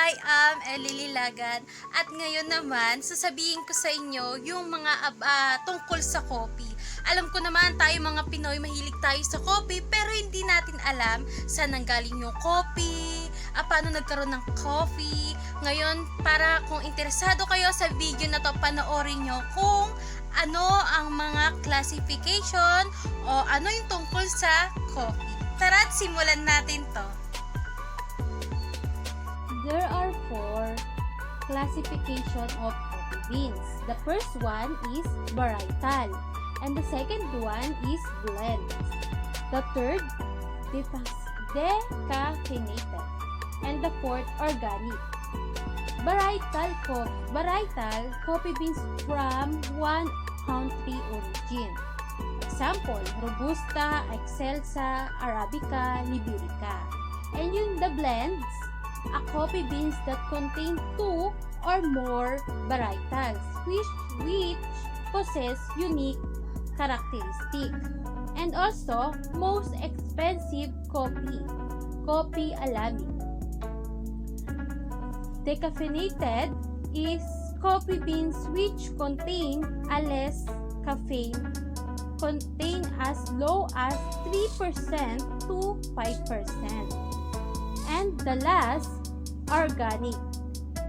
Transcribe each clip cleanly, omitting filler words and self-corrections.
I am Ellie Lagan at ngayon naman sasabihin ko sa inyo yung mga tungkol sa coffee. Alam ko naman tayo mga Pinoy mahilig tayo sa coffee pero hindi natin alam saan nanggaling yung coffee, paano nagkaroon ng coffee. Ngayon para kung interesado kayo sa video na to, panoorin nyo kung ano ang mga classification o ano yung tungkol sa coffee. Tara't simulan natin to. There are 4 classification of coffee beans. The first one is varietal, and the second one is blends. The third, decaffeinated, and the fourth, organic. Varietal coffee beans from one country origin. Example, Robusta, Excelsa, Arabica, Liberica. And yung the blends, a coffee beans that contain 2 or more varietals which possess unique characteristic. And also, most expensive coffee Arabica. Decaffeinated is coffee beans which contain a less caffeine, contain as low as 3% to 5%. And the last, organic,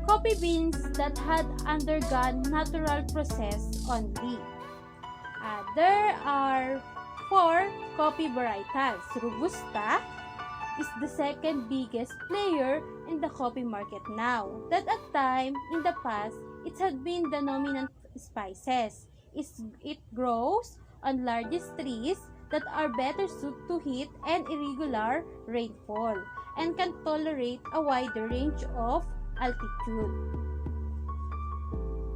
coffee beans that had undergone natural process only. There are 4 coffee varietals. Robusta is the second biggest player in the coffee market now. That at time, in the past, it had been the dominant spices. It grows on largest trees that are better suited to heat and irregular rainfall and can tolerate a wider range of altitude.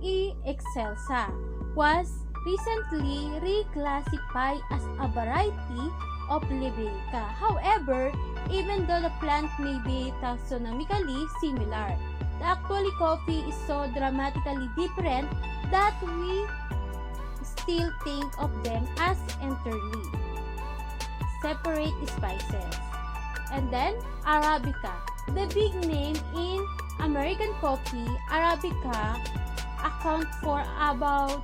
E. Excelsa was recently reclassified as a variety of Liberica. However, even though the plant may be taxonomically similar, the actual coffee is so dramatically different that we still think of them as entirely separate spices. And then, Arabica. The big name in American coffee, Arabica accounts for about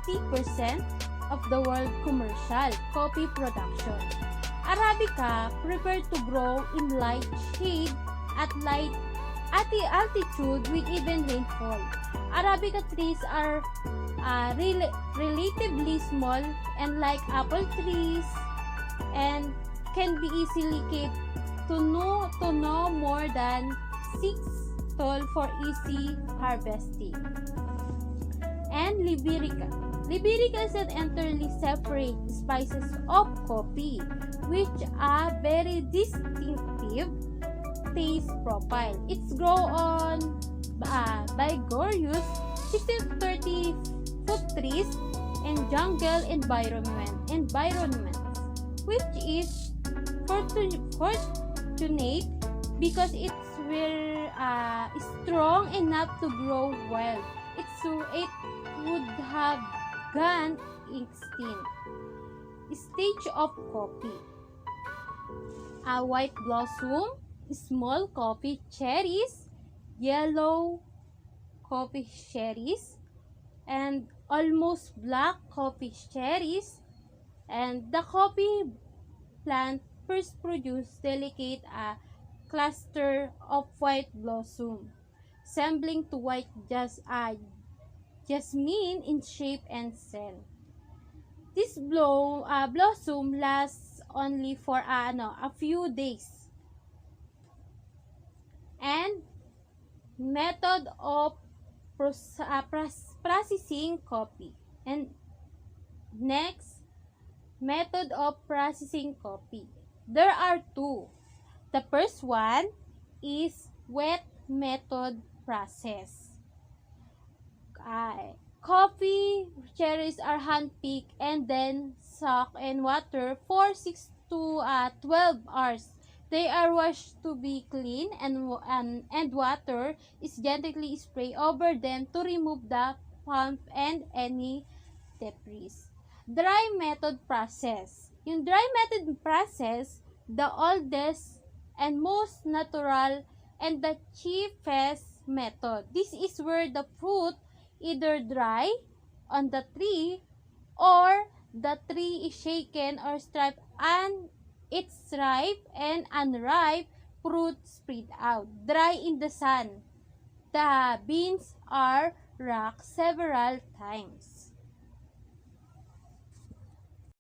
60% of the world commercial coffee production. Arabica prefer to grow in light shade at the altitude with even rainfall. Arabica trees are relatively small and like apple trees and can be easily kept to no more than 6 tall for easy harvesting. And Liberica. Liberica is an entirely separate species of coffee which are very distinctive taste profile. It's grown on vigorous 60 to 30 foot trees and jungle environments, which is fortunate because it's strong enough to grow well. It would have gone extinct. Stage of coffee. A white blossom, small coffee cherries, yellow coffee cherries, and almost black coffee cherries. And the coffee plant first produced delicate cluster of white blossom, resembling to white jasmine in shape and scent. This blossom lasts only for a few days. And method of processing coffee. And next, method of processing coffee. There are 2. The first one is wet method process. Coffee cherries are hand-picked and then soaked in water for 6 to 12 hours. They are washed to be clean and water is gently sprayed over them to remove the pulp and any debris. Dry method process. Yung dry method process, the oldest and most natural and the chiefest method. This is where the fruit either dry on the tree or the tree is shaken or stripped and its ripe and unripe fruit spread out. Dry in the sun. The beans are racked several times.